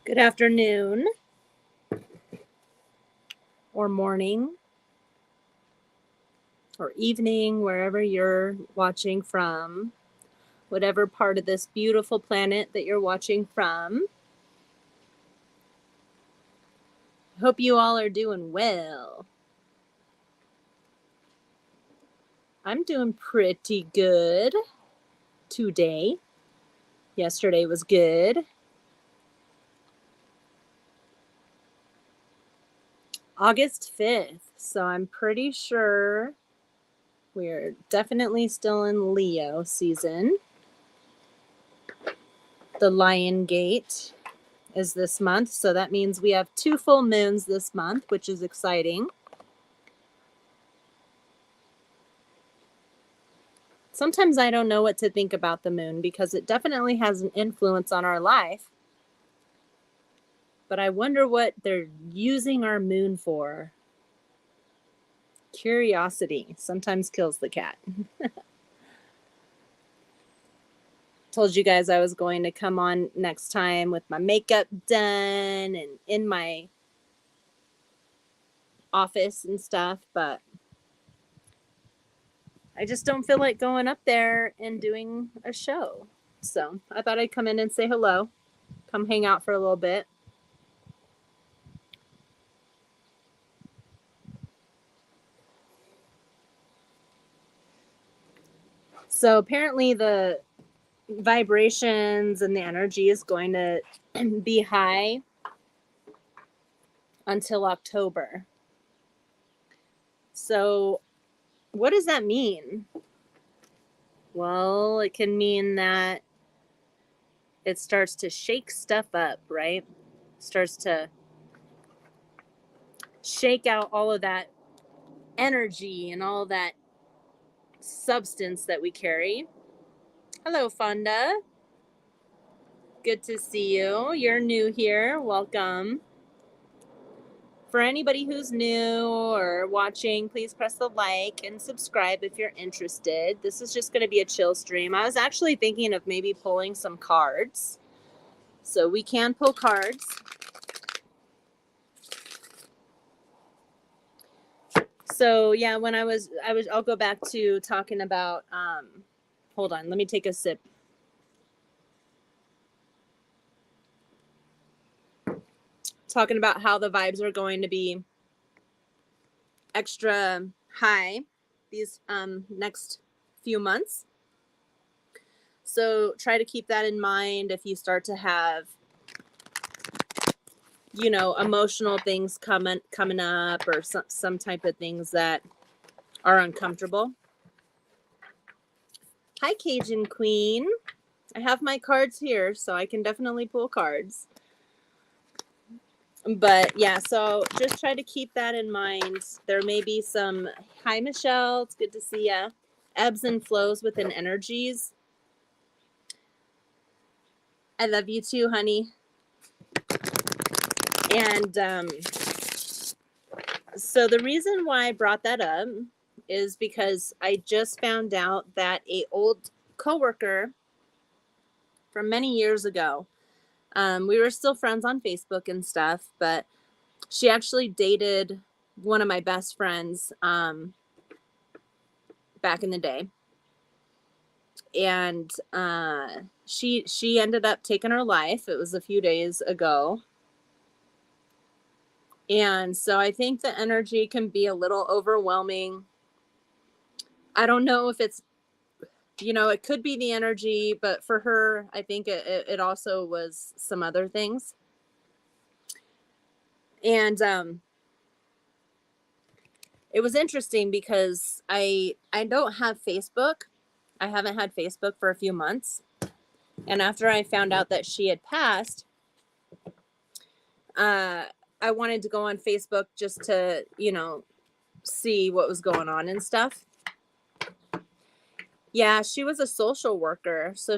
Good afternoon or morning or evening, wherever you're watching from, whatever part of this beautiful planet that you're watching from. Hope you all are doing well. I'm doing pretty good today. Yesterday was good. August 5th, so I'm pretty sure we're definitely still in Leo season. The Lion Gate is this month, so that means we have 2 full moons this month, which is exciting. Sometimes I don't know what to think about the moon because it definitely has an influence on our life. But I wonder what they're using our moon for. Curiosity sometimes kills the cat. Told you guys I was going to come on next time with my makeup done and in my office and stuff, but I just don't feel like going up there and doing a show. So I thought I'd come in and say hello, come hang out for a little bit. So apparently the vibrations and the energy is going to be high until October. So what does that mean? Well, it can mean that it starts to shake stuff up, right? Starts to shake out all of that energy and all that substance that we carry. Hello, Fonda. Good to see you. You're new here. Welcome. For anybody who's new or watching, please press the like and subscribe if you're interested. This is just going to be a chill stream. I was actually thinking of maybe pulling some cards. So we can pull cards. So yeah, when I'll go back to talking about, hold on, let me take a sip. Talking about how the vibes are going to be extra high these next few months. So try to keep that in mind if you start to have, you know, emotional things coming up or some type of things that are uncomfortable. Hi, Cajun Queen. I have my cards here, so I can definitely pull cards. But yeah, so just try to keep that in mind. There may be some, hi, Michelle. It's good to see ya. Ebbs and flows within energies. I love you too, honey. And so the reason why I brought that up is because I just found out that a old coworker from many years ago, we were still friends on Facebook and stuff, but she actually dated one of my best friends back in the day. And she ended up taking her life. It was a few days ago. And so I think the energy can be a little overwhelming. I don't know if it's, you know, it could be the energy, but for her, I think it also was some other things. And it was interesting because I don't have Facebook. I haven't had Facebook for a few months. And after I found out that she had passed, I wanted to go on Facebook just to, you know, see what was going on and stuff. Yeah, she was a social worker. So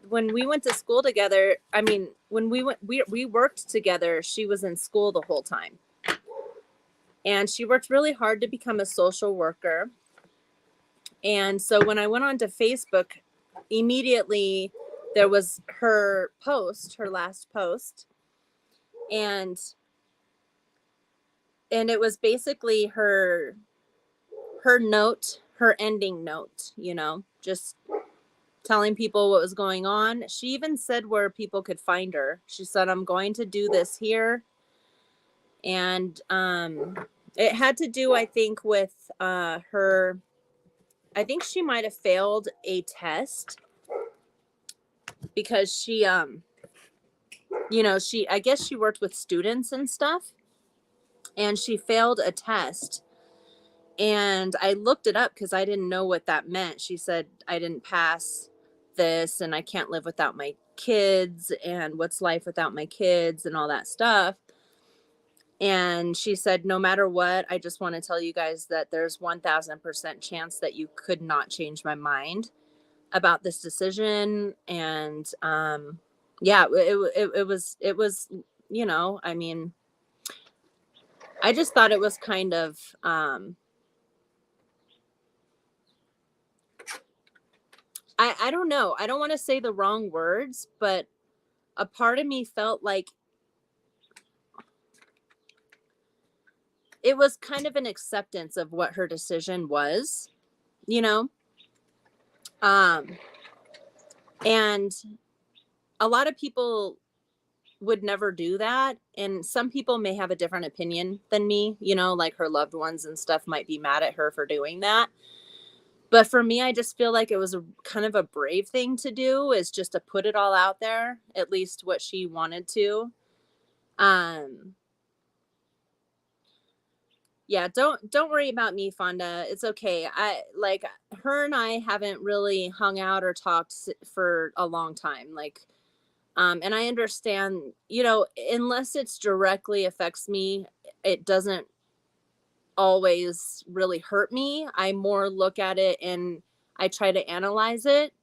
when we went to school together, I mean, when we worked together, she was in school the whole time. And she worked really hard to become a social worker. And so when I went onto Facebook, immediately there was her post, her last post. And it was basically her note, her ending note, you know, just telling people what was going on. She even said where people could find her. She said, I'm going to do this here. And it had to do, I think, with her, I think she might have failed a test because she, you know, I guess she worked with students and stuff, and she failed a test. And I looked it up because I didn't know what that meant. She said, I didn't pass this, and I can't live without my kids, and what's life without my kids, and all that stuff. And she said, no matter what, I just want to tell you guys that there's 1000% chance that you could not change my mind about this decision. And yeah, it was, you know, I mean, I just thought it was kind of I don't know. I don't want to say the wrong words, but a part of me felt like it was kind of an acceptance of what her decision was, you know? And a lot of people would never do that. And some people may have a different opinion than me, you know, like her loved ones and stuff might be mad at her for doing that. But for me, I just feel like it was a kind of a brave thing to do, is just to put it all out there, at least what she wanted to. Yeah, don't worry about me, Fonda. It's okay. I like her and I haven't really hung out or talked for a long time. Like, and I understand, you know, unless it's directly affects me, it doesn't always really hurt me. I more look at it and I try to analyze it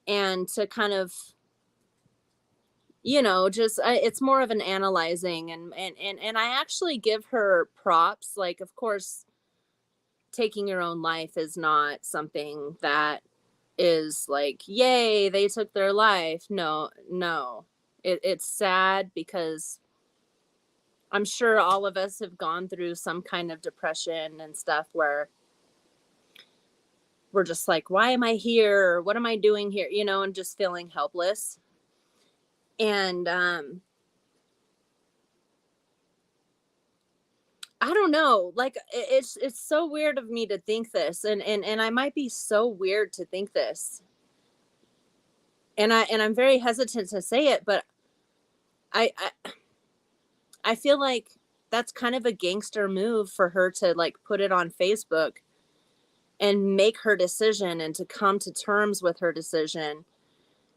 and to kind of, you know, just it's more of an analyzing, and I actually give her props. Like, of course, taking your own life is not something that is like, yay, they took their life. No, no. It's sad because I'm sure all of us have gone through some kind of depression and stuff where we're just like, why am I here? What am I doing here? You know, and just feeling helpless. And I don't know, like it's so weird of me to think this, and I might be so weird to think this. And I'm very hesitant to say it, but I I feel like that's kind of a gangster move for her to like put it on Facebook and make her decision and to come to terms with her decision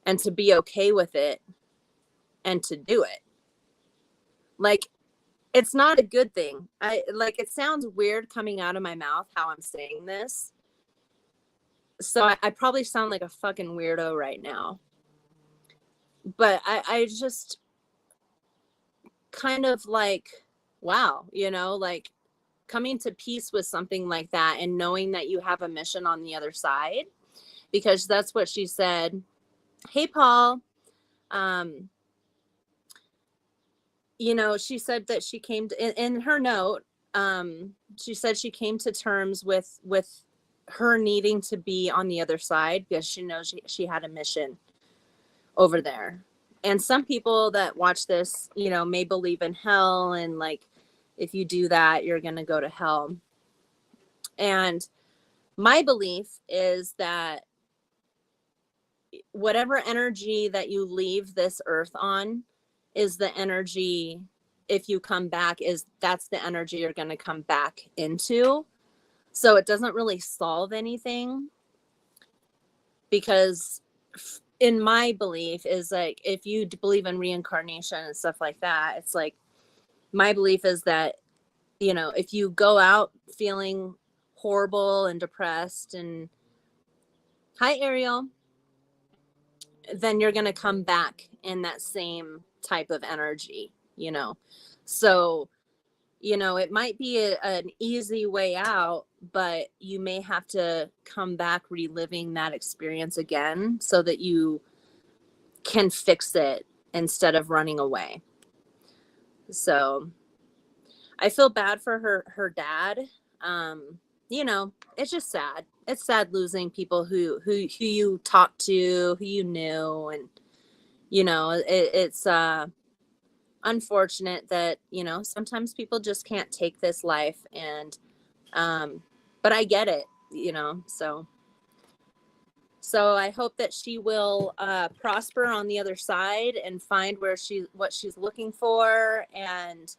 and to be okay with it and to do it. Like, it's not a good thing. I like, it sounds weird coming out of my mouth how I'm saying this. So I probably sound like a fucking weirdo right now. But I just kind of like, wow, you know, like coming to peace with something like that and knowing that you have a mission on the other side, because that's what she said. Hey, Paul. Um, you know, she said that she came to, in her note, she said she came to terms with her needing to be on the other side because she knows she had a mission over there. And some people that watch this, you know, may believe in hell, and like, if you do that, you're going to go to hell. And my belief is that whatever energy that you leave this earth on is the energy, if you come back, is that's the energy you're going to come back into. So it doesn't really solve anything, because in my belief is like, if you believe in reincarnation and stuff like that, it's like, my belief is that, you know, if you go out feeling horrible and depressed and, hi Ariel, then you're going to come back in that same type of energy, you know? So, you know, it might be an easy way out, but you may have to come back reliving that experience again so that you can fix it instead of running away. So I feel bad for her dad. You know, it's just sad. It's sad losing people who you talked to, who you knew, and you know, it's unfortunate that, you know, sometimes people just can't take this life, and but I get it, you know. So I hope that she will prosper on the other side and find what she's looking for, and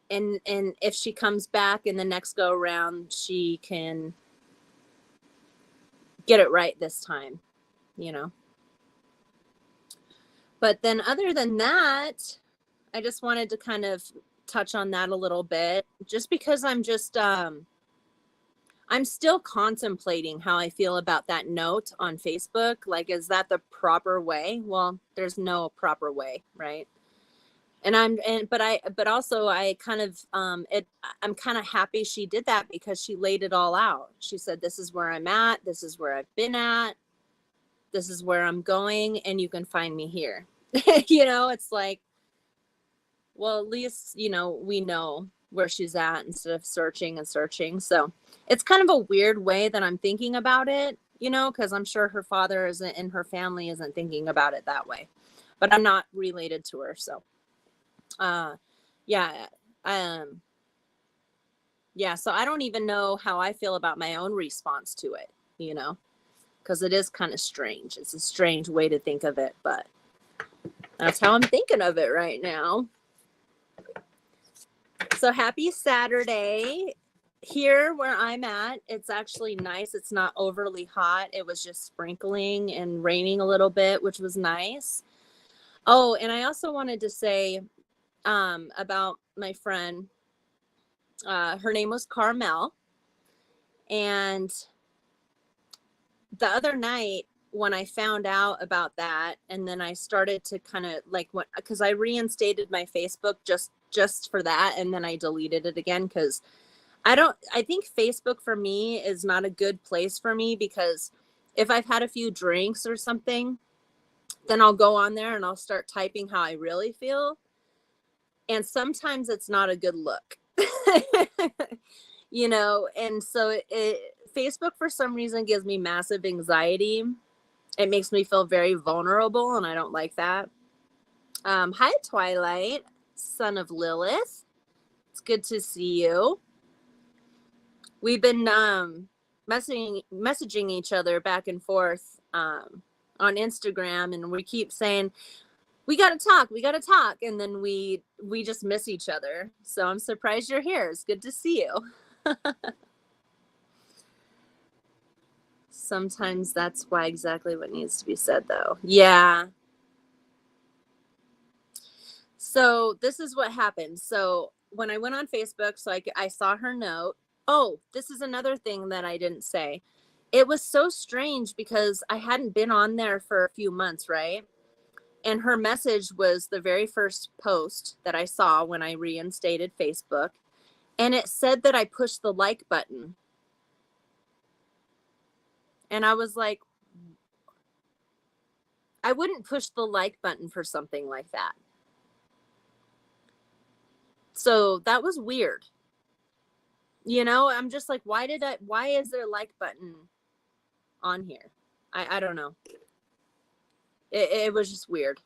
if she comes back in the next go around, she can get it right this time, you know. But then other than that, I just wanted to kind of touch on that a little bit, just because I'm still contemplating how I feel about that note on Facebook. Like, is that the proper way? Well, there's no proper way, right? But also I kind of I'm kind of happy she did that, because she laid it all out. She said, this is where I'm at, this is where I've been at, this is where I'm going, and you can find me here. You know, it's like, well, at least, you know, we know where she's at instead of searching and searching. So it's kind of a weird way that I'm thinking about it, you know, because I'm sure her father isn't, and her family isn't thinking about it that way. But I'm not related to her, so yeah. Yeah, so I don't even know how I feel about my own response to it, you know, because it is kind of strange. It's a strange way to think of it, but that's how I'm thinking of it right now. So happy Saturday. Here where I'm at, it's actually nice. It's not overly hot. It was just sprinkling and raining a little bit, which was nice. Oh, and I also wanted to say about my friend. Her name was Carmel. And the other night when I found out about that, and then I started to kind of like, what, because I reinstated my Facebook just for that, and then I deleted it again, because I think Facebook for me is not a good place for me, because if I've had a few drinks or something, then I'll go on there and I'll start typing how I really feel. And sometimes it's not a good look, you know? And so Facebook for some reason gives me massive anxiety. It makes me feel very vulnerable, and I don't like that. Hi, Twilight, son of Lilith. It's good to see you. We've been messaging each other back and forth on Instagram, and we keep saying, we got to talk. And then we just miss each other. So I'm surprised you're here. It's good to see you. Sometimes that's why exactly what needs to be said, though. Yeah. So this is what happened. So when I went on Facebook, so I saw her note. Oh, this is another thing that I didn't say. It was so strange because I hadn't been on there for a few months, right? And her message was the very first post that I saw when I reinstated Facebook. And it said that I pushed the like button. And I was like, I wouldn't push the like button for something like that. So that was weird. You know, I'm just like, why is there a like button on here? I don't know. It was just weird.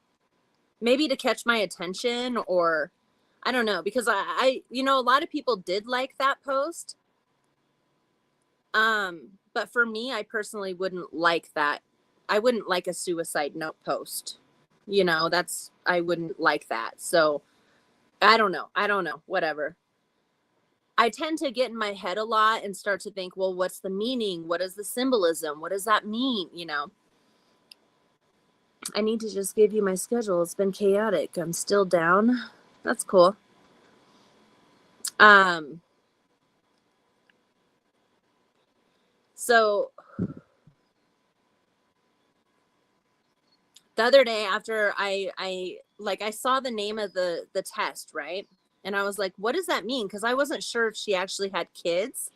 Maybe to catch my attention, or I don't know, because I you know, a lot of people did like that post. But for me, I personally wouldn't like that. I wouldn't like a suicide note post. You know, I wouldn't like that. So I don't know. Whatever. I tend to get in my head a lot and start to think, well, what's the meaning? What is the symbolism? What does that mean? You know, I need to just give you my schedule. It's been chaotic. I'm still down. That's cool. So the other day after I saw the name of the test, right? And I was like, what does that mean? Because I wasn't sure if she actually had kids.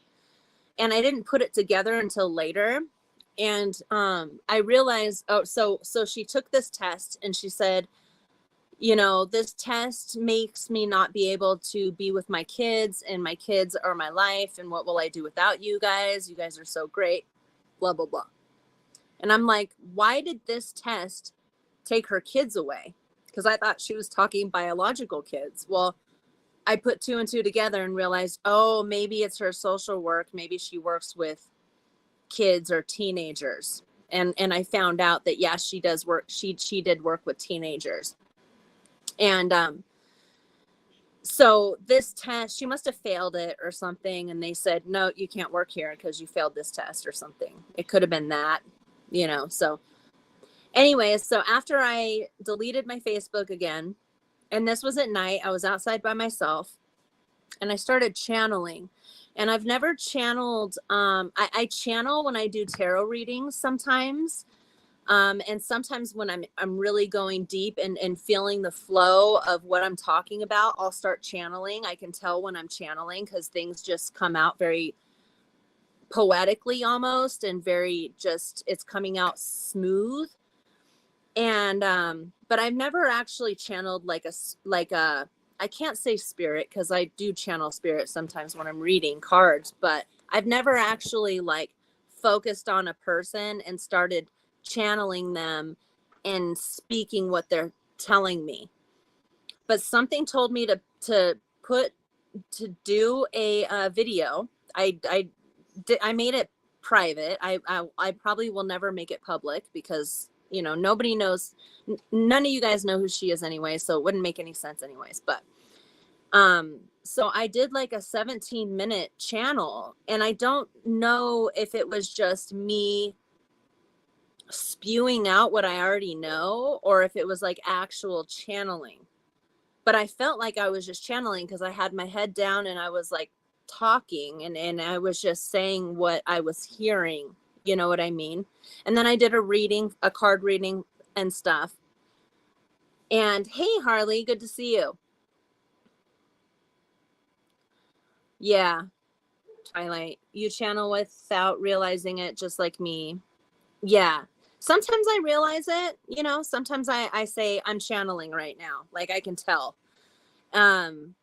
And I didn't put it together until later. And I realized, so she took this test, and she said, you know, this test makes me not be able to be with my kids, and my kids are my life. And what will I do without you guys? You guys are so great, blah, blah, blah. And I'm like, why did this test take her kids away? Because I thought she was talking biological kids. Well, I put 2 and 2 together and realized, oh, maybe it's her social work. Maybe she works with kids or teenagers. And I found out that, yes, she does work. She did work with teenagers. And so this test, she must have failed it or something. And they said, no, you can't work here because you failed this test or something. It could have been that, you know. So anyways, so after I deleted my Facebook again, and this was at night, I was outside by myself, and I started channeling. And I've never channeled. I channel when I do tarot readings sometimes. And sometimes when I'm really going deep and feeling the flow of what I'm talking about, I'll start channeling. I can tell when I'm channeling because things just come out very poetically almost, and very just, it's coming out smooth. And but I've never actually channeled like a I can't say spirit, because I do channel spirit sometimes when I'm reading cards, but I've never actually like focused on a person and started channeling them and speaking what they're telling me. But something told me to do a video. I made it private. I probably will never make it public because, you know, nobody knows, none of you guys know who she is anyway, so it wouldn't make any sense anyways. But so I did like a 17-minute channel, and I don't know if it was just me spewing out what I already know or if it was like actual channeling. But I felt like I was just channeling because I had my head down and I was like talking, and I was just saying what I was hearing, you know what I mean? And then I did a card reading and stuff. And hey, Harley, good to see you. Yeah, Twilight, you channel without realizing it, just like me. Yeah. Sometimes I realize it, you know, sometimes I say I'm channeling right now. Like I can tell. And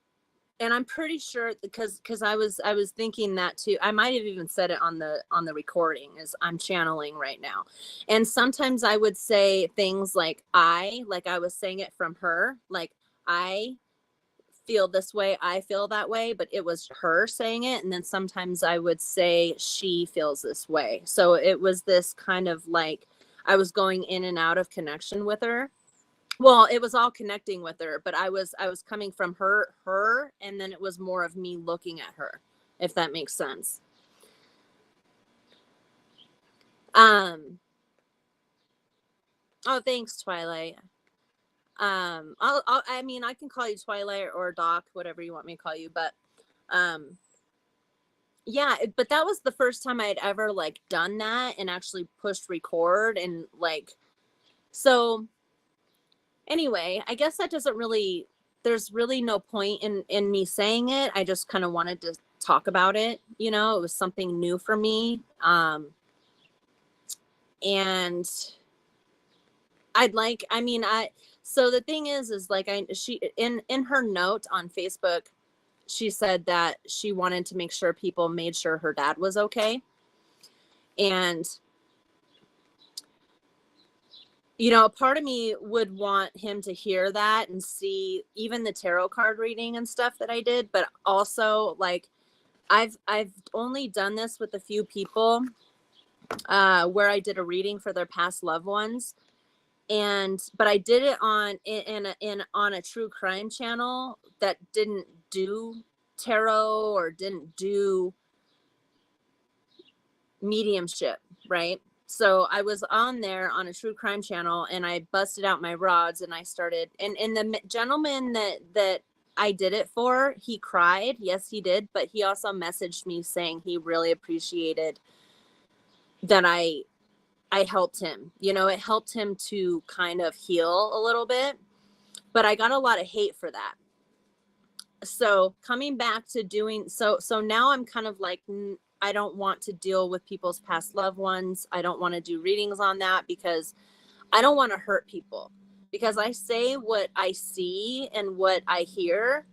I'm pretty sure because I was thinking that too. I might have even said it on the recording, is I'm channeling right now. And sometimes I would say things like I was saying it from her, like I feel this way, I feel that way, but it was her saying it. And then sometimes I would say she feels this way. So it was this kind of like I was going in and out of connection with her. Well, it was all connecting with her, but I was coming from her, and then it was more of me looking at her, if that makes sense. Oh, thanks, Twilight. I mean, I can call you Twilight or Doc, whatever you want me to call you, but yeah, but that was the first time I had ever like done that and actually pushed record, and like, so anyway, I guess that doesn't really, there's really no point in me saying it. I just kind of wanted to talk about it, you know. It was something new for me. And so the thing is like she in her note on Facebook, she said that she wanted to make sure people made sure her dad was okay. And you know, part of me would want him to hear that and see even the tarot card reading and stuff that I did, but also like I've only done this with a few people where I did a reading for their past loved ones, but I did it on a true crime channel that didn't do tarot or didn't do mediumship, right? So I was on there on a true crime channel, and I busted out my rods, and I started, and the gentleman that I did it for, he cried. Yes, he did. But he also messaged me saying he really appreciated that I helped him. You know, it helped him to kind of heal a little bit, but I got a lot of hate for that. So coming back to doing, so now I'm kind of like, I don't want to deal with people's past loved ones. I don't want to do readings on that because I don't want to hurt people, because I say what I see and what I hear,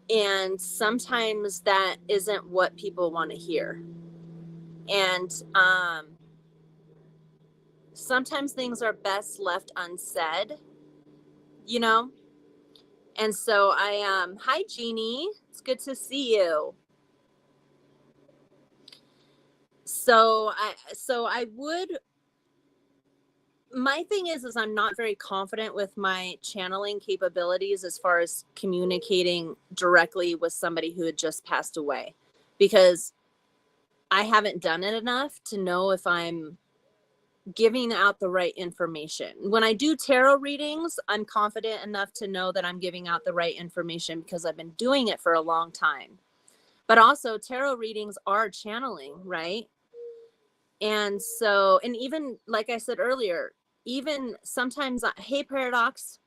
and sometimes that isn't what people want to hear. And sometimes things are best left unsaid, you know? And so hi Jeannie, it's good to see you. So I would, my thing is I'm not very confident with my channeling capabilities as far as communicating directly with somebody who had just passed away, because I haven't done it enough to know if I'm giving out the right information. When I do tarot readings, I'm confident enough to know that I'm giving out the right information because I've been doing it for a long time. But also tarot readings are channeling, right? And so, and even like I said earlier, even sometimes, hey Paradox,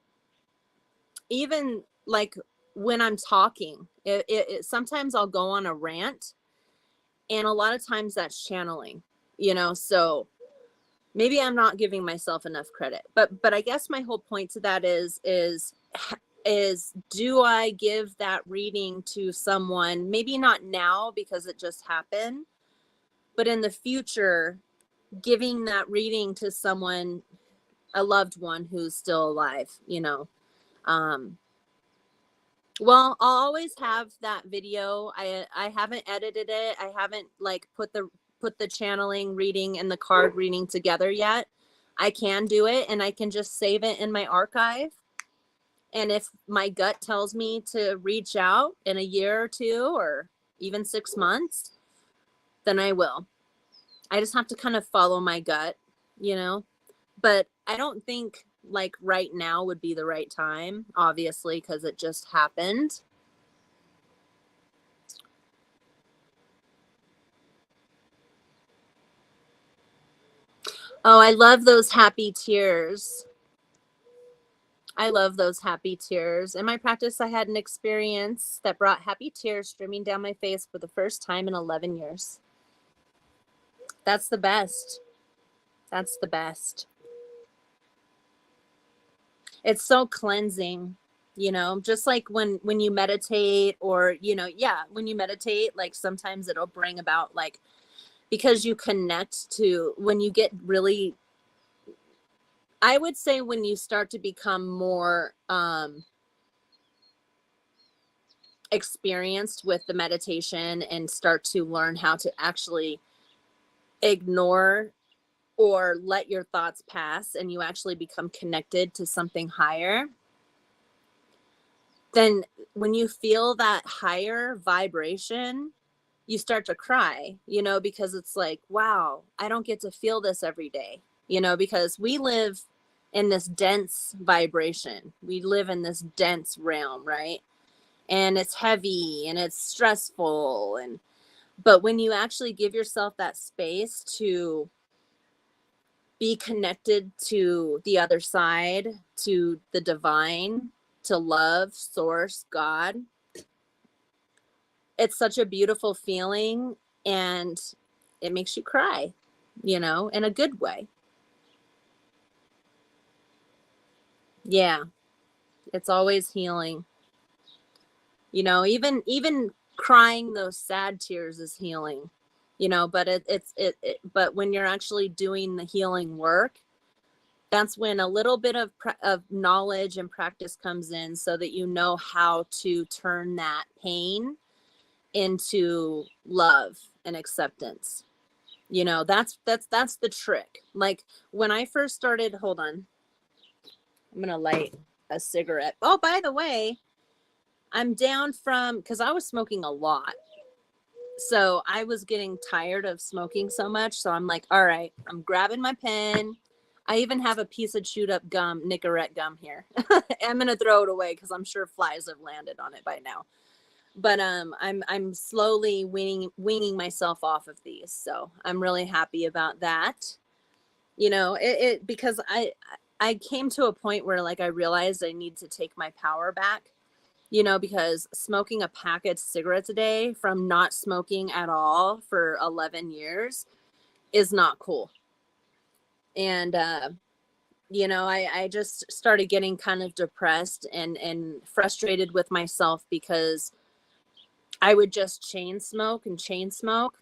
even like when I'm talking, sometimes I'll go on a rant, and a lot of times that's channeling, you know. So maybe I'm not giving myself enough credit, but I guess my whole point to that is do I give that reading to someone, maybe not now because it just happened, but in the future, giving that reading to someone, a loved one who's still alive, you know. Well, I'll always have that video. I haven't edited it. I haven't like put the channeling reading and the card reading together yet. I can do it, and I can just save it in my archive. And if my gut tells me to reach out in a year or two or even 6 months, then I will. I just have to kind of follow my gut, you know. But I don't think like right now would be the right time, obviously, because it just happened. Oh, I love those happy tears. I love those happy tears. In my practice, I had an experience that brought happy tears streaming down my face for the first time in 11 years. That's the best. That's the best. It's so cleansing, you know, just like when you meditate, or, you know, yeah, when you meditate, like sometimes it'll bring about like, because you connect to, when you get really, I would say when you start to become more experienced with the meditation and start to learn how to actually ignore or let your thoughts pass, and you actually become connected to something higher, then when you feel that higher vibration, you start to cry, you know, because it's like, wow, I don't get to feel this every day, you know, because we live in this dense vibration. We live in this dense realm, right? And it's heavy and it's stressful. And, but when you actually give yourself that space to be connected to the other side, to the divine, to love, source, God, it's such a beautiful feeling, and it makes you cry, you know, in a good way. Yeah, it's always healing. You know, even crying those sad tears is healing, you know, but but when you're actually doing the healing work, that's when a little bit of knowledge and practice comes in, so that you know how to turn that pain into love and acceptance. You know, that's the trick. Like when I first started, hold on, I'm gonna light a cigarette. Oh, by the way, I'm down from, because I was smoking a lot, so I was getting tired of smoking so much. So I'm like, all right, I'm grabbing my pen. I even have a piece of chewed up gum, Nicorette gum here. I'm gonna throw it away because I'm sure flies have landed on it by now. But I'm slowly weaning myself off of these, so I'm really happy about that. You know, it because I came to a point where like I realized I need to take my power back, you know, because smoking a packet of cigarettes a day from not smoking at all for 11 years is not cool. And I just started getting kind of depressed and frustrated with myself because I would just chain smoke and chain smoke.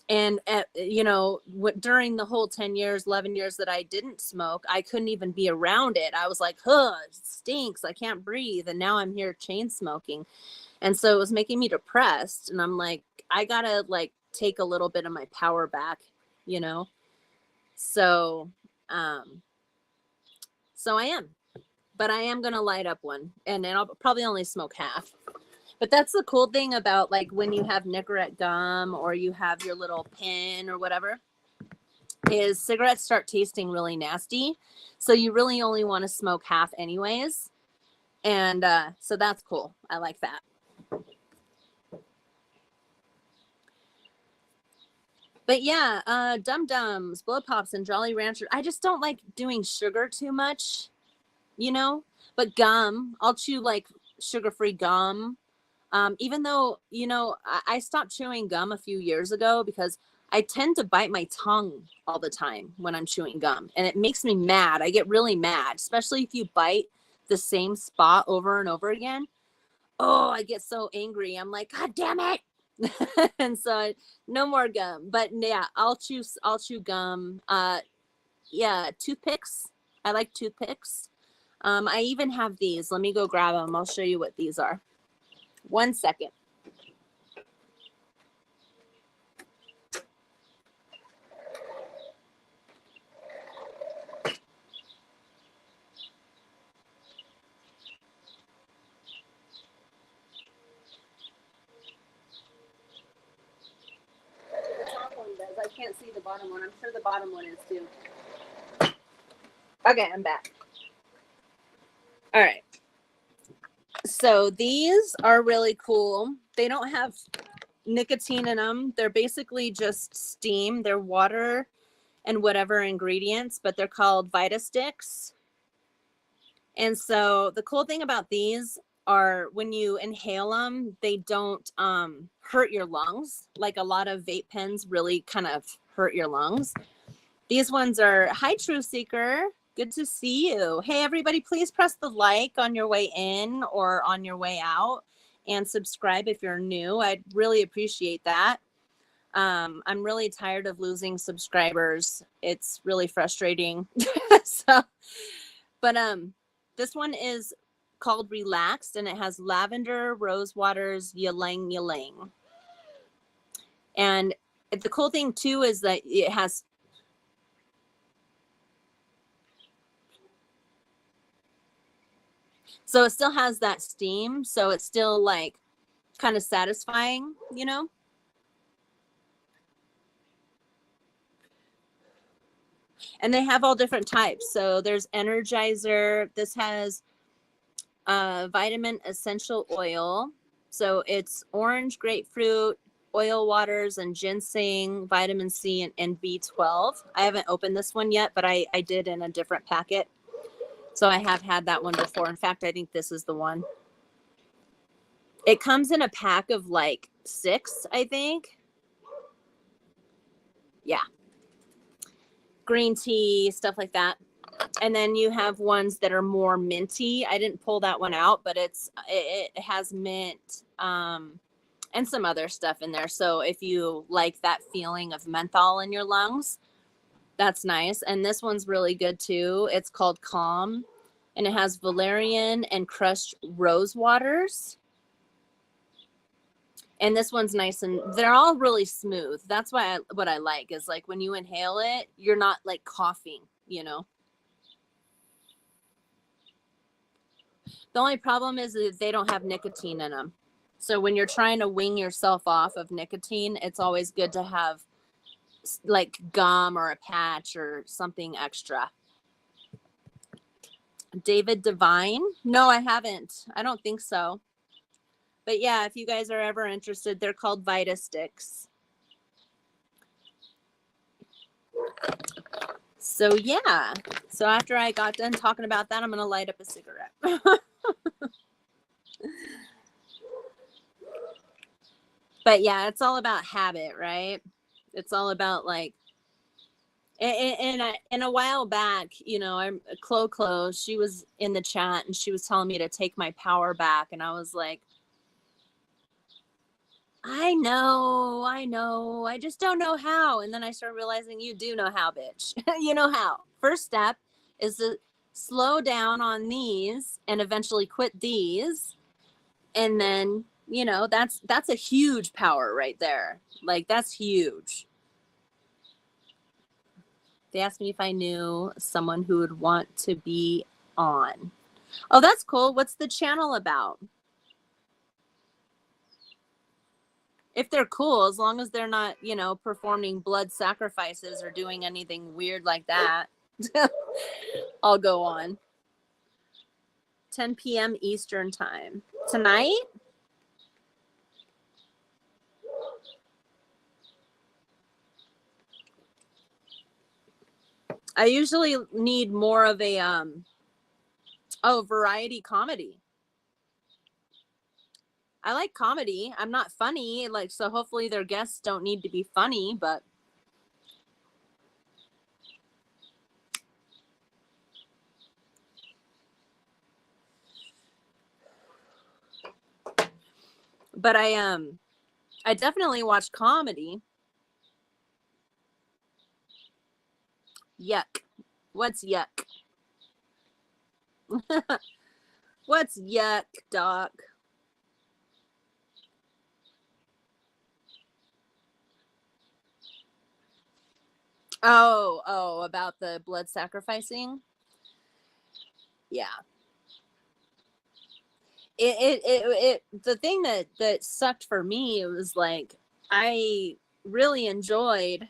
And during the whole 10 years, 11 years that I didn't smoke, I couldn't even be around it. I was like, huh, it stinks, I can't breathe. And now I'm here chain smoking, and so it was making me depressed. And I'm like, I gotta like take a little bit of my power back, you know. So so I am, but I am gonna light up one, and then I'll probably only smoke half. But that's the cool thing about like when you have Nicorette gum or you have your little pin or whatever, is cigarettes start tasting really nasty. So you really only want to smoke half anyways. And so that's cool. I like that. But yeah, Dum Dums, Blow Pops, and Jolly Rancher. I just don't like doing sugar too much, you know? But gum, I'll chew like sugar-free gum. Even though, I stopped chewing gum a few years ago because I tend to bite my tongue all the time when I'm chewing gum. And it makes me mad. I get really mad, especially if you bite the same spot over and over again. Oh, I get so angry. I'm like, God damn it. And so no more gum. But yeah, I'll chew gum. Yeah, toothpicks. I like toothpicks. I even have these. Let me go grab them. I'll show you what these are. 1 second. The top one does. I can't see the bottom one. I'm sure the bottom one is too. Okay, I'm back. All right. So these are really cool. They don't have nicotine in them. They're basically just steam. They're water and whatever ingredients, but they're called VitaSticks. And so the cool thing about these are when you inhale them, they don't hurt your lungs. Like a lot of vape pens really kind of hurt your lungs. These ones are, hi, True Seeker. Good to see you. Hey, everybody, please press the like on your way in or on your way out, and subscribe if you're new. I'd really appreciate that. I'm really tired of losing subscribers. It's really frustrating. So, but this one is called Relaxed, and it has lavender, rose waters, ylang ylang. And the cool thing too is that it has so it still has that steam, so it's still like kind of satisfying, you know? And they have all different types. So there's Energizer. This has vitamin essential oil. So it's orange, grapefruit, oil waters, and ginseng, vitamin C, and B12. I haven't opened this one yet, but I did in a different packet. So I have had that one before. In fact, I think this is the one. It comes in a pack of like 6, I think. Yeah. Green tea, stuff like that. And then you have ones that are more minty. I didn't pull that one out, but it has mint and some other stuff in there. So if you like that feeling of menthol in your lungs, that's nice. And this one's really good too. It's called Calm, and it has valerian and crushed rose waters. And this one's nice, and they're all really smooth. That's why what I like is like when you inhale it, you're not like coughing, you know. The only problem is that they don't have nicotine in them. So when you're trying to wing yourself off of nicotine, it's always good to have like gum or a patch or something extra. David Devine? No, I haven't. I don't think so. But yeah, if you guys are ever interested, they're called VitaSticks. So yeah. So after I got done talking about that, I'm going to light up a cigarette. But yeah, it's all about habit, right? It's all about like, and and a while back, you know, I'm Clo, she was in the chat and she was telling me to take my power back. And I was like, I know. I just don't know how. And then I started realizing you do know how, bitch. You know how. First step is to slow down on these and eventually quit these. And then, you know, that's a huge power right there. Like, that's huge. They asked me if I knew someone who would want to be on. Oh, that's cool. What's the channel about? If they're cool, as long as they're not, you know, performing blood sacrifices or doing anything weird like that, I'll go on. 10 p.m. Eastern time. Tonight? I usually need more of a variety comedy. I like comedy. I'm not funny, like, so hopefully their guests don't need to be funny, but I definitely watch comedy. Yuck. What's yuck? What's yuck, Doc? Oh, about the blood sacrificing? Yeah. The thing that sucked for me, it was like, I really enjoyed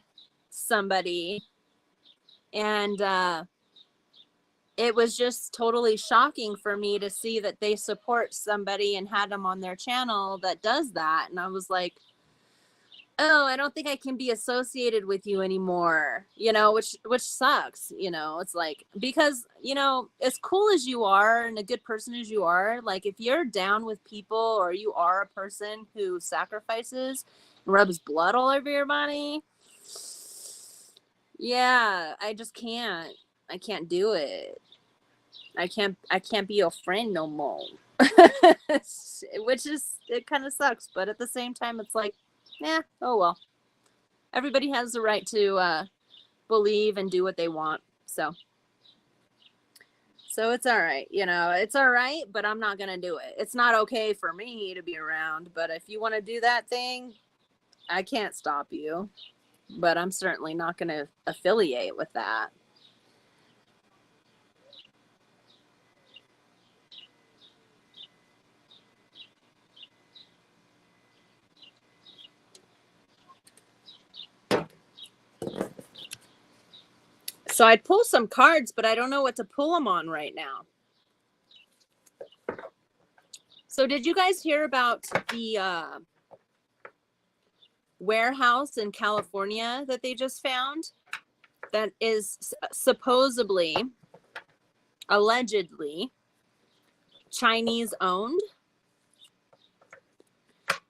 somebody, and it was just totally shocking for me to see that they support somebody and had them on their channel that does that. And I was like, oh, I don't think I can be associated with you anymore, you know, which sucks, you know. It's like, because, you know, as cool as you are and a good person as you are, like, if you're down with people or you are a person who sacrifices and rubs blood all over your body, yeah, I just can't. I can't do it. I can't be your friend no more. Which is, it kind of sucks, but at the same time it's like, yeah, oh well. Everybody has the right to believe and do what they want. So it's all right. You know, it's all right, but I'm not going to do it. It's not okay for me to be around, but if you want to do that thing, I can't stop you. But I'm certainly not going to affiliate with that. So I'd pull some cards, but I don't know what to pull them on right now. So did you guys hear about the warehouse in California that they just found that is supposedly, allegedly, Chinese owned?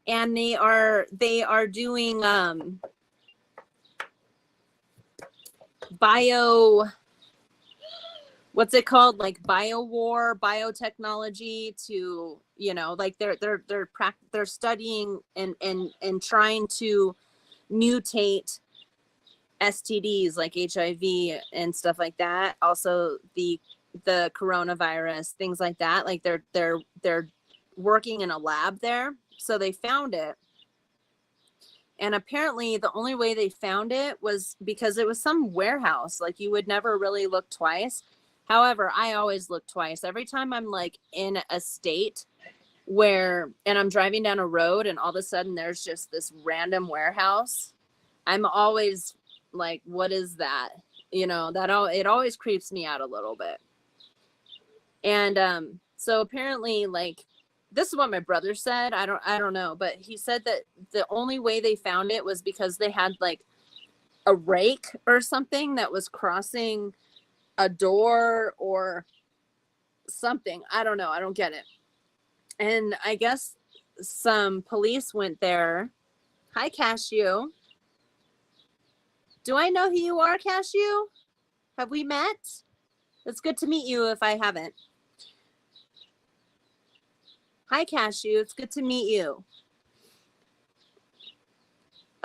And they are doing what's it called, like biowar, biotechnology, to, you know, like they're studying and trying to mutate STDs like HIV and stuff like that. Also the coronavirus, things like that. Like they're working in a lab there. So they found it. And apparently the only way they found it was because it was some warehouse. Like, you would never really look twice. However, I always look twice. Every time I'm like in a state where, and I'm driving down a road and all of a sudden there's just this random warehouse, I'm always like, what is that? You know, it always creeps me out a little bit. And so apparently, like, this is what my brother said. I don't know, but he said that the only way they found it was because they had like a rake or something that was crossing a door or something. I don't know. I don't get it. And I guess some police went there. Hi, Cashew. Do I know who you are, Cashew? Have we met? It's good to meet you if I haven't. Hi, Cashew. It's good to meet you.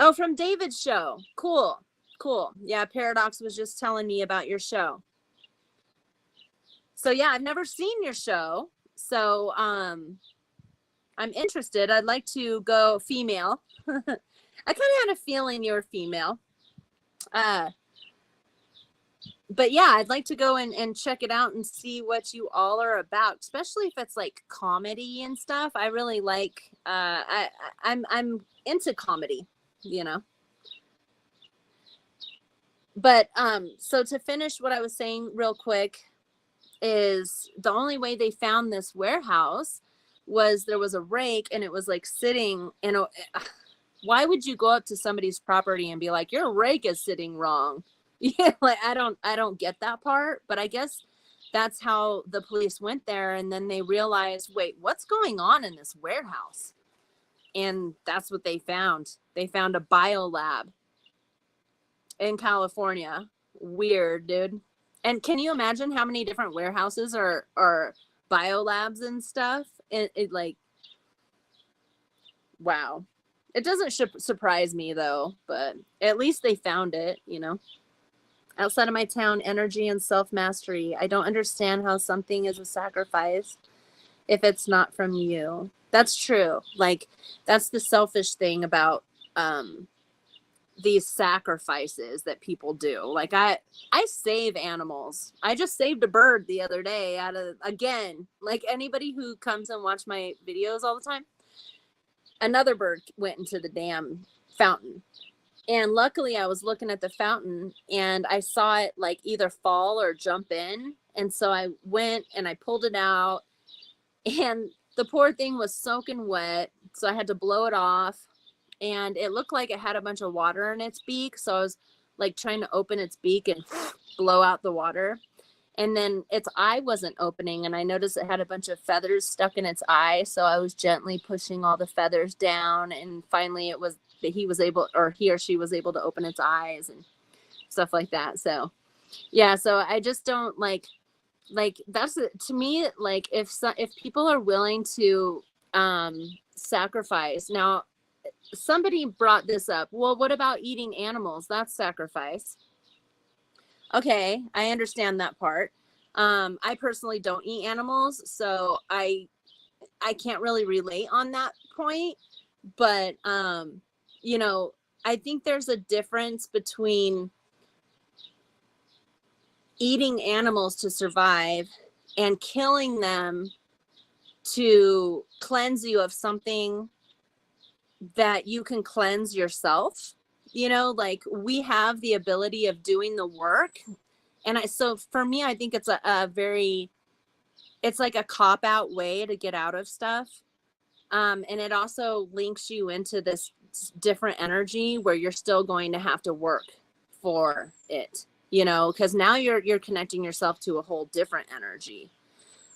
Oh, from David's show. Cool. Cool. Yeah, Paradox was just telling me about your show. So yeah, I've never seen your show. So I'm interested. I'd like to go female. I kind of had a feeling you were female. But yeah, I'd like to go and check it out and see what you all are about, especially if it's like comedy and stuff. I really like I'm into comedy, you know. But so to finish what I was saying real quick is the only way they found this warehouse was there was a rake and it was like sitting in a why would you go up to somebody's property and be like, your rake is sitting wrong? Yeah, like I don't get that part, but I guess that's how the police went there, and then they realized, wait, what's going on in this warehouse? And that's what they found. They found a biolab in California. Weird, dude. And can you imagine how many different warehouses are biolabs and stuff? It like, wow. It doesn't surprise me though, but at least they found it, you know. Outside of my town, energy and self-mastery. I don't understand how something is a sacrifice if it's not from you. That's true. Like, that's the selfish thing about these sacrifices that people do. Like, I save animals. I just saved a bird the other day out of, again, like anybody who comes and watch my videos all the time, another bird went into the damn fountain. And luckily I was looking at the fountain and I saw it like either fall or jump in. And so I went and I pulled it out and the poor thing was soaking wet. So I had to blow it off and it looked like it had a bunch of water in its beak. So I was like trying to open its beak and blow out the water. And then its eye wasn't opening and I noticed it had a bunch of feathers stuck in its eye. So I was gently pushing all the feathers down and finally it was that he was able, or he or she was able to open its eyes and stuff like that. So yeah, so I just don't like that's to me, like if people are willing to sacrifice. Now somebody brought this up, well, what about eating animals? That's sacrifice. Okay, I understand that part. I personally don't eat animals, so I can't really relate on that point, but you know, I think there's a difference between eating animals to survive and killing them to cleanse you of something that you can cleanse yourself. You know, like we have the ability of doing the work. And so for me, I think it's a very, it's like a cop out way to get out of stuff. And it also links you into this different energy where you're still going to have to work for it, you know, because now you're connecting yourself to a whole different energy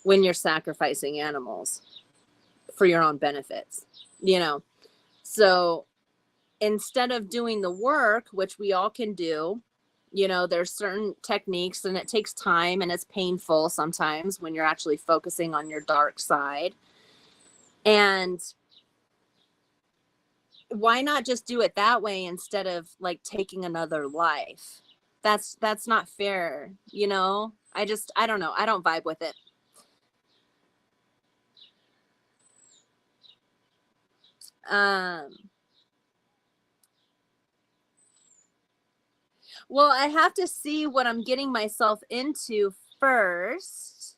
when you're sacrificing animals for your own benefits, you know. So instead of doing the work, which we all can do, you know, there's certain techniques and it takes time and it's painful sometimes when you're actually focusing on your dark side. And why not just do it that way instead of like taking another life? That's not fair, you know? I don't know. I don't vibe with it. Well, I have to see what I'm getting myself into first.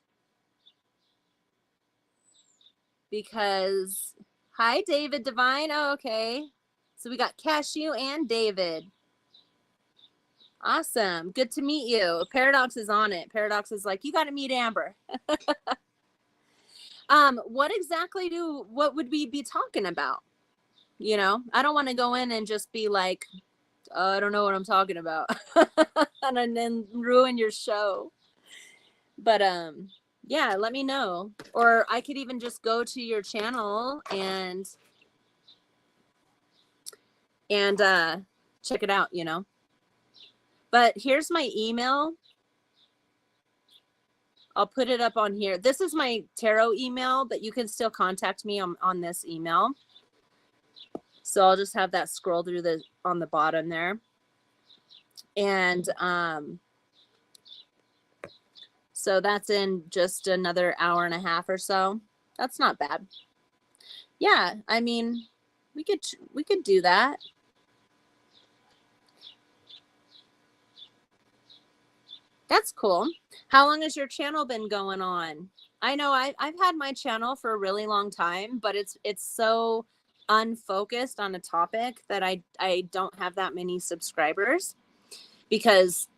Because, hi, David Divine. Oh, okay. So we got Cashew and David. Awesome. Good to meet you. Paradox is on it. Paradox is like, you got to meet Amber. What exactly what would we be talking about? You know, I don't want to go in and just be like, oh, I don't know what I'm talking about and then ruin your show. But, yeah, let me know. Or I could even just go to your channel and check it out, you know. But here's my email. I'll put it up on here. This is my tarot email, but you can still contact me on this email. So I'll just have that scroll through on the bottom there. And so that's in just another hour and a half or so. That's not bad. Yeah, I mean, we could do that. That's cool. How long has your channel been going on? I know I've had my channel for a really long time, but it's so unfocused on a topic that I don't have that many subscribers, because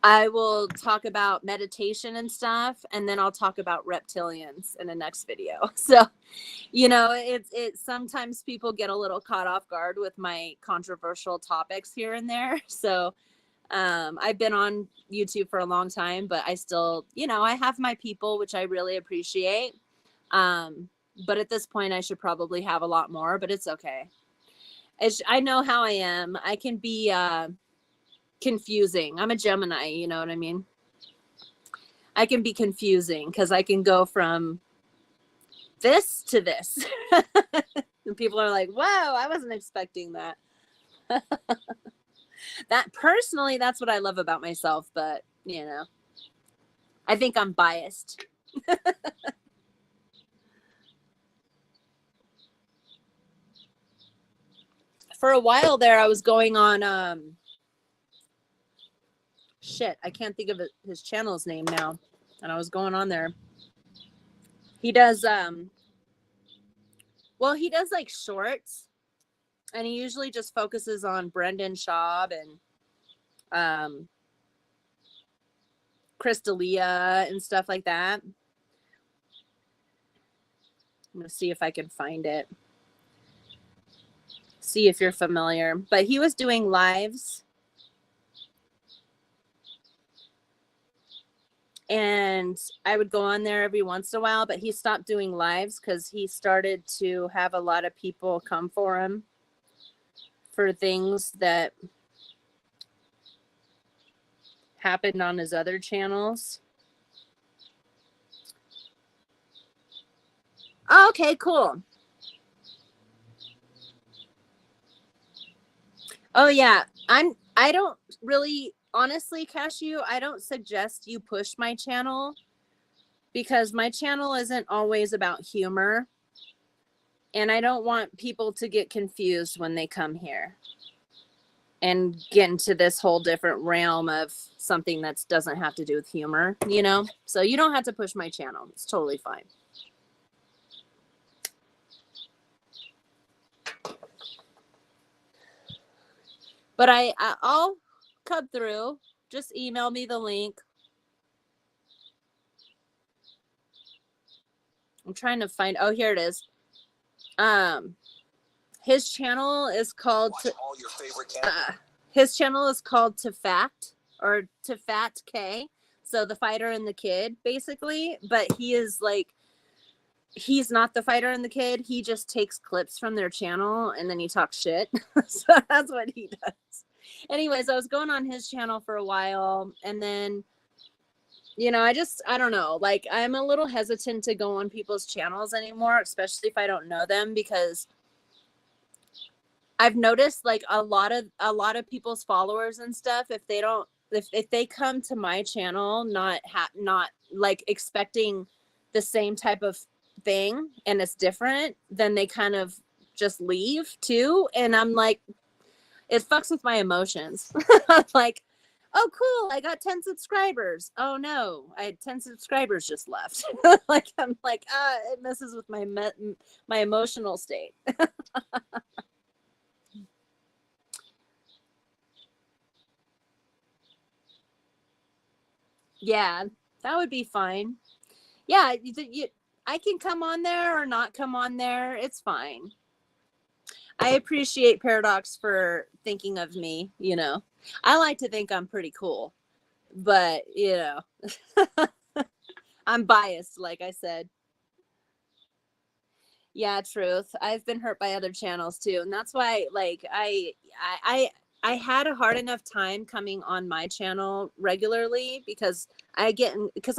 I will talk about meditation and stuff, and then I'll talk about reptilians in the next video. So, you know, it's sometimes people get a little caught off guard with my controversial topics here and there. So I've been on YouTube for a long time, but I still, you know, I have my people, which I really appreciate. But at this point I should probably have a lot more, but it's okay. I know how I am. I can be confusing. I'm a Gemini, you know what I mean? I can be confusing because I can go from this to this. And people are like, wow, I wasn't expecting that. That personally, that's what I love about myself, but you know, I think I'm biased. For a while there, I was going on shit, I can't think of his channel's name now. And I was going on there. He does well, he does like shorts, and he usually just focuses on Brendan Schaub and Chris D'Elia and stuff like that. I'm gonna see if I can find it. See if you're familiar. But he was doing lives, and I would go on there every once in a while, but he stopped doing lives because he started to have a lot of people come for him for things that happened on his other channels. Oh, okay, cool. Oh yeah, I don't really, honestly, Cashew, I don't suggest you push my channel, because my channel isn't always about humor, and I don't want people to get confused when they come here and get into this whole different realm of something that doesn't have to do with humor, you know? So you don't have to push my channel. It's totally fine. But I'll cut through. Just email me the link. I'm trying to find, oh, here it is. His channel is called his channel is called To Fact, or To Fat K. So the fighter and the kid, basically. But he is like, he's not the fighter and the kid. He just takes clips from their channel and then he talks shit. So that's what he does. Anyways, I was going on his channel for a while, and then, you know, I don't know, like, I'm a little hesitant to go on people's channels anymore, especially if I don't know them, because I've noticed like a lot of people's followers and stuff, if they come to my channel not like expecting the same type of thing and it's different, then they kind of just leave too. And I'm like, it fucks with my emotions. I'm like, oh cool, I got 10 subscribers. Oh no, I had 10 subscribers just left. Like, I'm like, it messes with my emotional state. Yeah, that would be fine. Yeah, I can come on there or not come on there. It's fine. I appreciate Paradox for thinking of me, you know. I like to think I'm pretty cool, but, you know, I'm biased, like I said. Yeah, truth. I've been hurt by other channels too. And that's why, like, I had a hard enough time coming on my channel regularly because I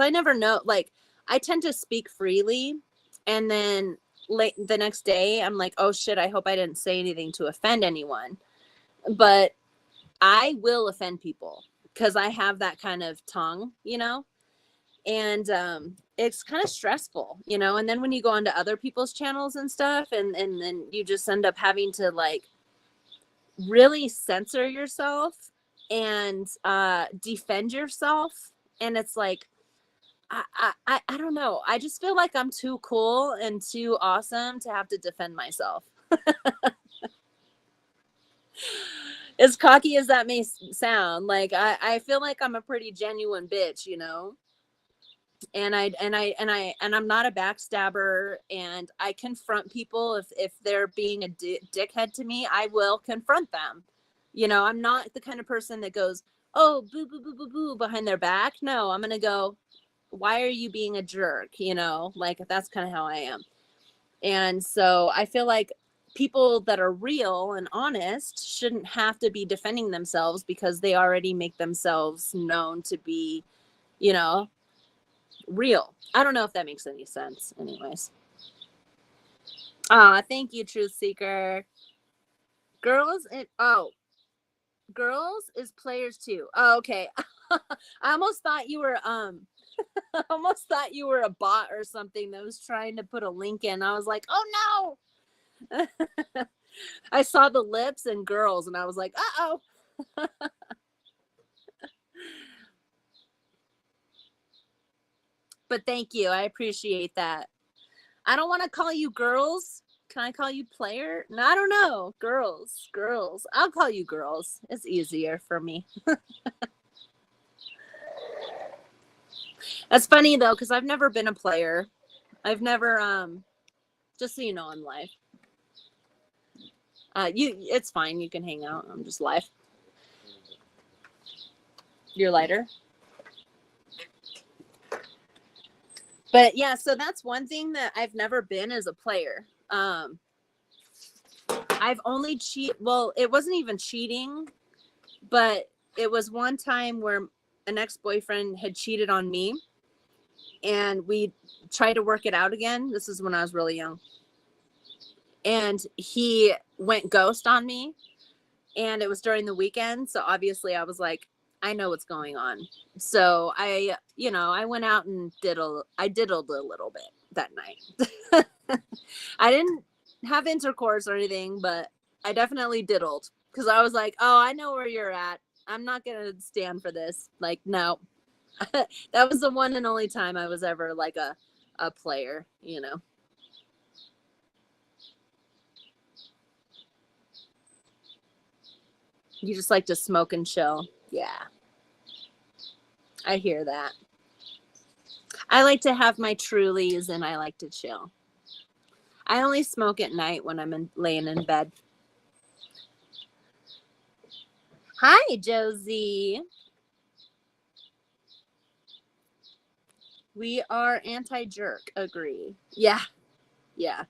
never know, like, I tend to speak freely, and then late the next day I'm like, oh shit, I hope I didn't say anything to offend anyone. But I will offend people because I have that kind of tongue, and it's kind of stressful, and then when you go onto other people's channels and stuff, and then you just end up having to like really censor yourself and defend yourself, and it's like I don't know, I just feel like I'm too cool and too awesome to have to defend myself. As cocky as that may sound, like I feel like I'm a pretty genuine bitch, and I'm not a backstabber, and I confront people if they're being a dickhead to me. I will confront them. I'm not the kind of person that goes, oh, boo boo boo boo boo behind their back. No, I'm gonna go, why are you being a jerk? Like, that's kind of how I am. And so I feel like people that are real and honest shouldn't have to be defending themselves because they already make themselves known to be, real. I don't know if that makes any sense. Anyways. Thank you, Truth Seeker. Girls is players too. Oh, okay. I almost thought you were I almost thought you were a bot or something that was trying to put a link in. I was like, oh no. I saw the lips and girls and I was like, uh-oh. But thank you. I appreciate that. I don't want to call you girls. Can I call you player? No, I don't know. Girls. I'll call you girls. It's easier for me. That's funny though, because I've never been a player. I've never just so you know, I'm live. It's fine, you can hang out. I'm just live. You're lighter. But yeah, so that's one thing that I've never been as a player. I've only well, it wasn't even cheating, but it was one time where an ex-boyfriend had cheated on me and we tried to work it out again. This is when I was really young. And he went ghost on me, and it was during the weekend. So obviously I was like, I know what's going on. So I went out and I diddled a little bit that night. I didn't have intercourse or anything, but I definitely diddled because I was like, oh, I know where you're at. I'm not going to stand for this. Like, no. That was the one and only time I was ever like a player, You just like to smoke and chill. Yeah. I hear that. I like to have my Trulies and I like to chill. I only smoke at night when I'm laying in bed. Hi, Josie. We are anti-jerk. Agree. Yeah. Yeah.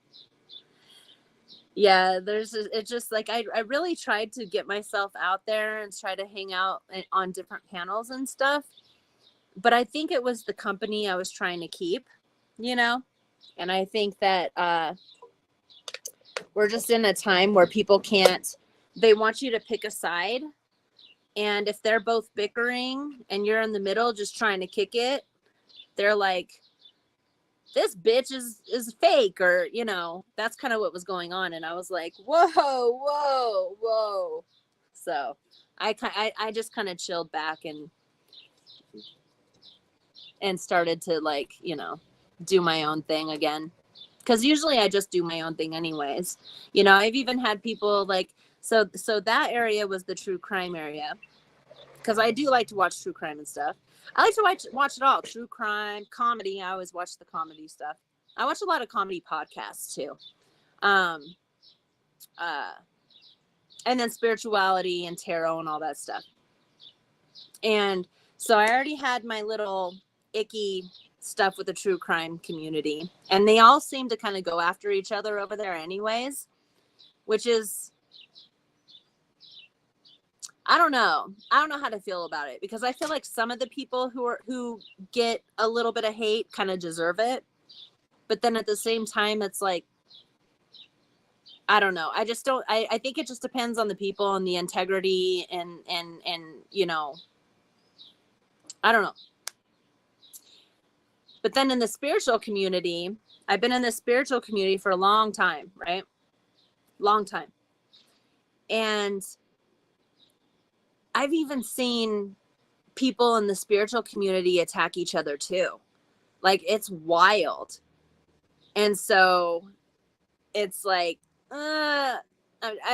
Yeah. It's just like, I really tried to get myself out there and try to hang out on different panels and stuff. But I think it was the company I was trying to keep, And I think that we're just in a time where people they want you to pick a side. And if they're both bickering and you're in the middle just trying to kick it, they're like, this bitch is fake, or, that's kind of what was going on. And I was like, whoa. So I just kind of chilled back and started to like, do my own thing again. Because usually I just do my own thing anyways. I've even had people like, so that area was the true crime area. Because I do like to watch true crime and stuff. I like to watch it all. True crime, comedy. I always watch the comedy stuff. I watch a lot of comedy podcasts too. And then spirituality and tarot and all that stuff. And so I already had my little icky stuff with the true crime community. And they all seem to kind of go after each other over there anyways, which is I don't know. I don't know how to feel about it, because I feel like some of the people who get a little bit of hate kind of deserve it. But then at the same time, it's like, I don't know. I just don't, I think it just depends on the people and the integrity and, you know, I don't know. But then in the spiritual community, I've been in the spiritual community for a long time, right? Long time. And I've even seen people in the spiritual community attack each other too. Like, it's wild. And so it's like, I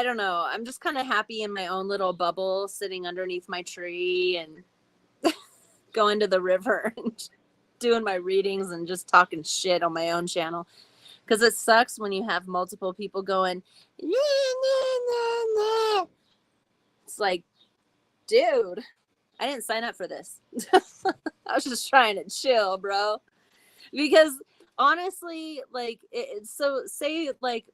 don't know. I'm just kind of happy in my own little bubble, sitting underneath my tree and going to the river and doing my readings and just talking shit on my own channel. Because it sucks when you have multiple people going, nah, nah, nah, nah. It's like, dude, I didn't sign up for this. I was just trying to chill, bro. Because honestly, like, so say like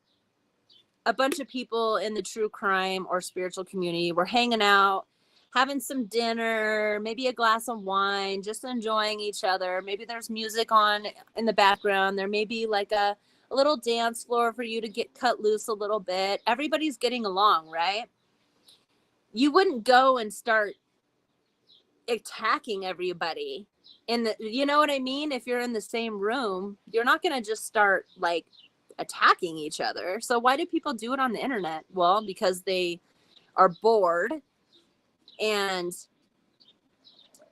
a bunch of people in the true crime or spiritual community were hanging out, having some dinner, maybe a glass of wine, just enjoying each other. Maybe there's music on in the background. There may be like a little dance floor for you to get cut loose a little bit. Everybody's getting along, right? You wouldn't go and start attacking everybody in the, you know what I mean? If you're in the same room, you're not going to just start like attacking each other. So why do people do it on the internet? Well, because they are bored and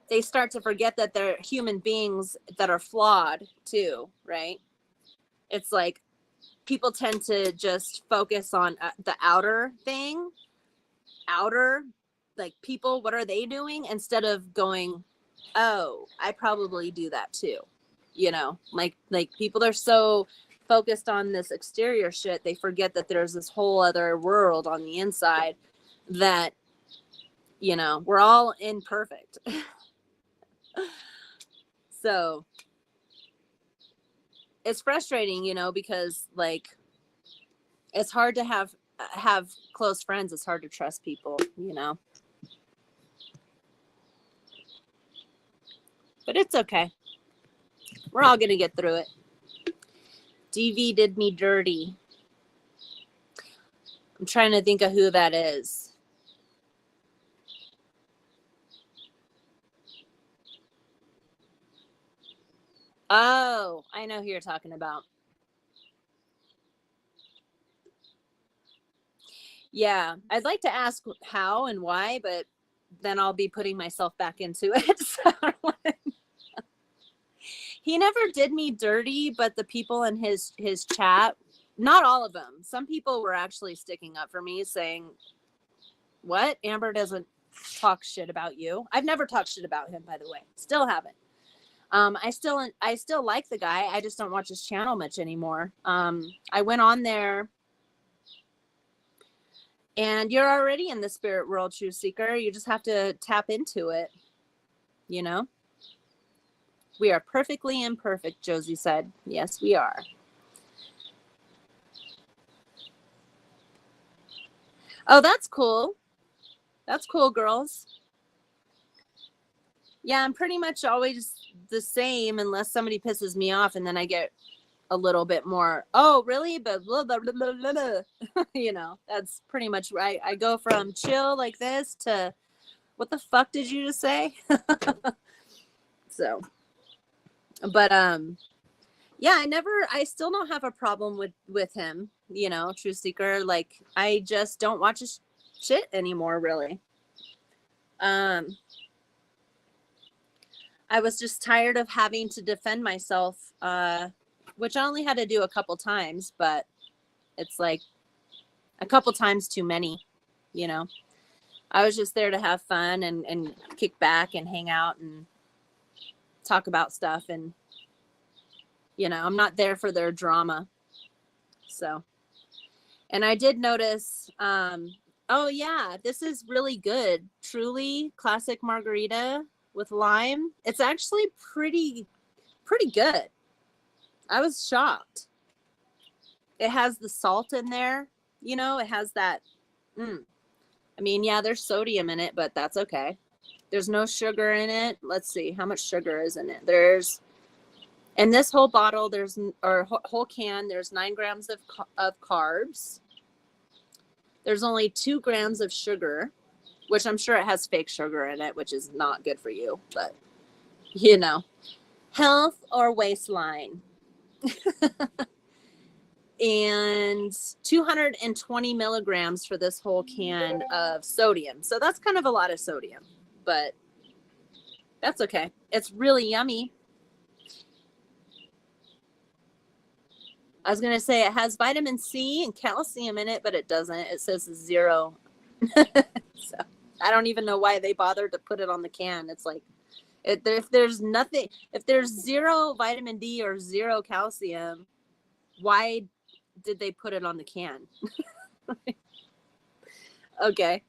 they start to forget that they're human beings that are flawed too, right? It's like people tend to just focus on the outer thing, like people, what are they doing, instead of going, oh, I probably do that too. You know, like people are so focused on this exterior shit, they forget that there's this whole other world on the inside that, you know, we're all imperfect. So it's frustrating, you know, because like it's hard to have close friends. It's hard to trust people, you know. But it's okay. We're all gonna get through it. DV did me dirty. I'm trying to think of who that is. Oh, I know who you're talking about. Yeah, I'd like to ask how and why, but then I'll be putting myself back into it. So he never did me dirty, but the people in his chat, not all of them. Some people were actually sticking up for me, saying, "What? Amber doesn't talk shit about you." I've never talked shit about him, by the way. Still haven't. I still like the guy. I just don't watch his channel much anymore. I went on there, and you're already in the spirit world, True Seeker. You just have to tap into it. You know, we are perfectly imperfect, Josie said. Yes, we are. Oh, that's cool. That's cool, girls. Yeah, I'm pretty much always the same unless somebody pisses me off, and then I get a little bit more, oh, really? But blah, blah, blah, blah, blah. You know, that's pretty much right. I go from chill like this to, what the fuck did you just say? So, but yeah, I still don't have a problem with him, you know, True Seeker. Like, I just don't watch his shit anymore, really. I was just tired of having to defend myself, which I only had to do a couple times, but it's like a couple times too many, you know. I was just there to have fun and kick back and hang out and talk about stuff, and you know, I'm not there for their drama. So, and I did notice, oh yeah, this is really good. Truly classic margarita with lime. It's actually pretty good. I was shocked. It has the salt in there, you know, it has that. I mean, yeah, there's sodium in it, but that's okay. There's no sugar in it. Let's see how much sugar is in it. There's in this whole bottle, or whole can, there's 9 grams of carbs. There's only 2 grams of sugar, which I'm sure it has fake sugar in it, which is not good for you, but you know, health or waistline. And 220 milligrams for this whole can of sodium. So that's kind of a lot of sodium, but that's okay. It's really yummy. I was going to say it has vitamin C and calcium in it, but it doesn't. It says 0. So I don't even know why they bothered to put it on the can. It's like, if there's 0 vitamin D or 0 calcium, why did they put it on the can? Okay.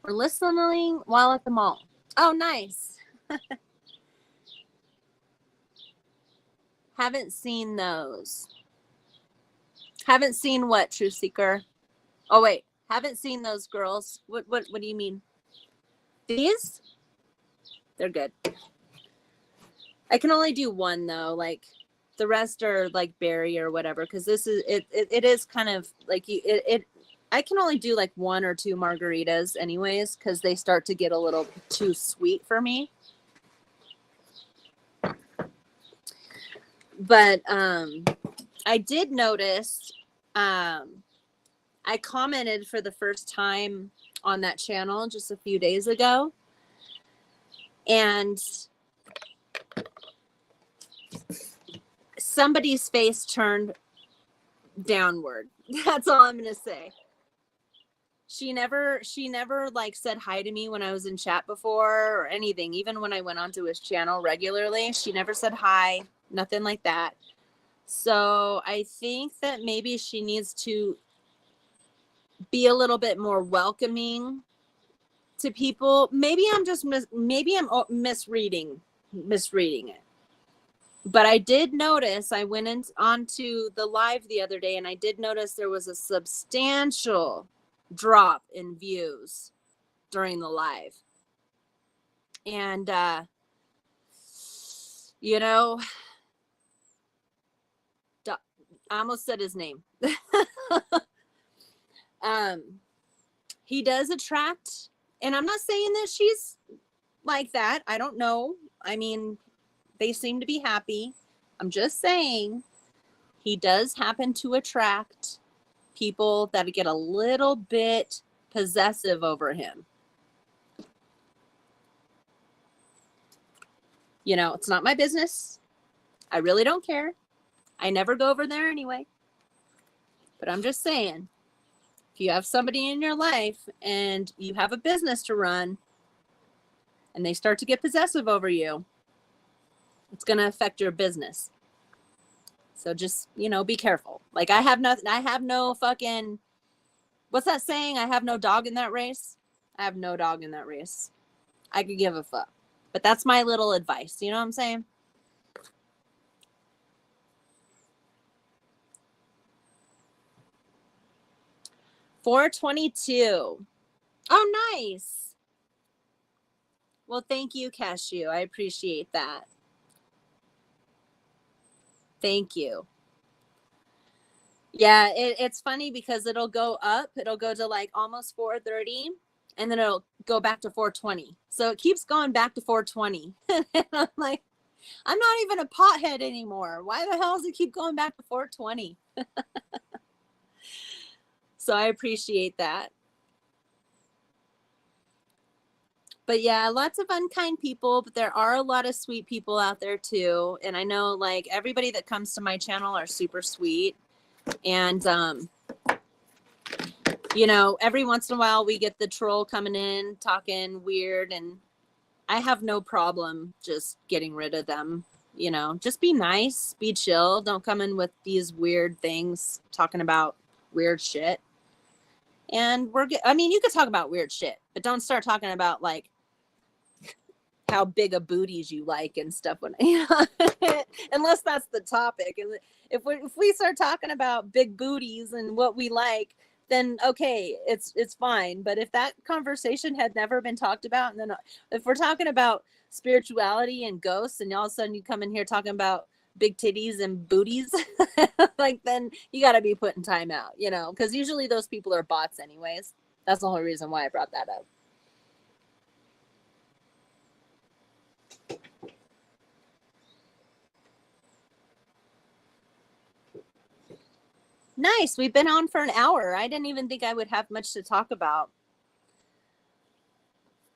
We're listening while at the mall. Oh, nice. Haven't seen those. Haven't seen what, True Seeker? Oh, wait. Haven't seen those girls. What do you mean? These? They're good. I can only do one though. Like the rest are like berry or whatever. Cause this is, it is kind of like I can only do like 1 or 2 margaritas anyways, cause they start to get a little too sweet for me. But, I did notice, I commented for the first time on that channel just a few days ago, and somebody's face turned downward. That's all I'm going to say. She never like said hi to me when I was in chat before or anything. Even when I went onto his channel regularly, she never said hi, nothing like that. So I think that maybe she needs to be a little bit more welcoming to people. Maybe I'm just misreading it. But I did notice, I went onto the live the other day, and I did notice there was a substantial drop in views during the live. And, you know, I almost said his name. He does attract, and I'm not saying that she's like that. I don't know. I mean, they seem to be happy. I'm just saying he does happen to attract people that get a little bit possessive over him. You know, it's not my business. I really don't care. I never go over there anyway. But I'm just saying, if you have somebody in your life and you have a business to run and they start to get possessive over you, it's going to affect your business. So just, you know, be careful. Like I have no fucking, what's that saying? I have no dog in that race. I have no dog in that race. I could give a fuck. But that's my little advice. You know what I'm saying? $4.22. Oh, nice. Well, thank you, Cashew. I appreciate that. Thank you. Yeah, it's funny because it'll go up. It'll go to like almost 4:30, and then it'll go back to 4:20. So it keeps going back to 4:20. And I'm like, I'm not even a pothead anymore. Why the hell does it keep going back to 4:20? So I appreciate that. But yeah, lots of unkind people, but there are a lot of sweet people out there too. And I know like everybody that comes to my channel are super sweet. And, you know, every once in a while we get the troll coming in talking weird, and I have no problem just getting rid of them. You know, just be nice, be chill. Don't come in with these weird things talking about weird shit. And I mean, you could talk about weird shit, but don't start talking about like, how big of booties you like and stuff. When unless that's the topic, and if we start talking about big booties and what we like, then okay, it's fine. But if that conversation had never been talked about, and then if we're talking about spirituality and ghosts, and all of a sudden you come in here talking about big titties and booties, like, then you got to be putting time out, because usually those people are bots anyways. That's the whole reason why I brought that up. Nice. We've been on for an hour. I didn't even think I would have much to talk about.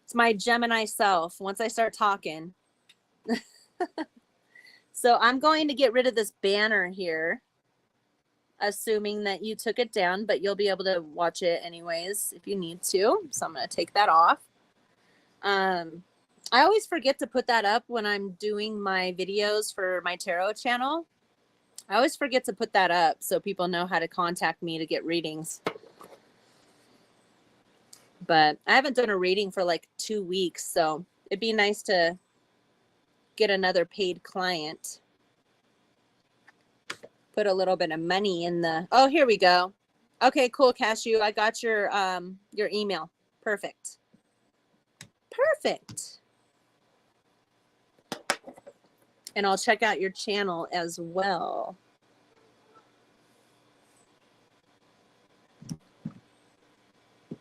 It's my Gemini self. Once I start talking. So I'm going to get rid of this banner here, assuming that you took it down, but you'll be able to watch it anyways if you need to. So I'm going to take that off. I always forget to put that up when I'm doing my videos for my tarot channel. I always forget to put that up so people know how to contact me to get readings. But I haven't done a reading for like 2 weeks, so it'd be nice to get another paid client. Put a little bit of money in the... Oh, here we go. Okay, cool, Cashew. I got your email. Perfect. Perfect. And I'll check out your channel as well.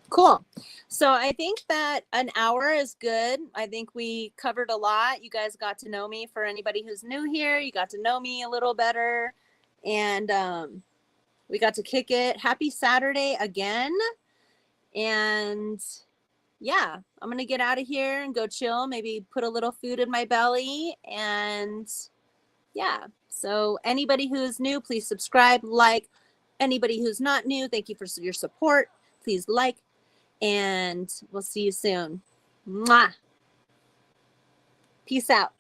Cool. So I think that an hour is good. I think we covered a lot. You guys got to know me. For anybody who's new here, you got to know me a little better. And we got to kick it. Happy Saturday again. And yeah, I'm going to get out of here and go chill. Maybe put a little food in my belly. And yeah, so anybody who's new, please subscribe, like. Anybody who's not new, thank you for your support. Please like. And we'll see you soon. Mwah. Peace out.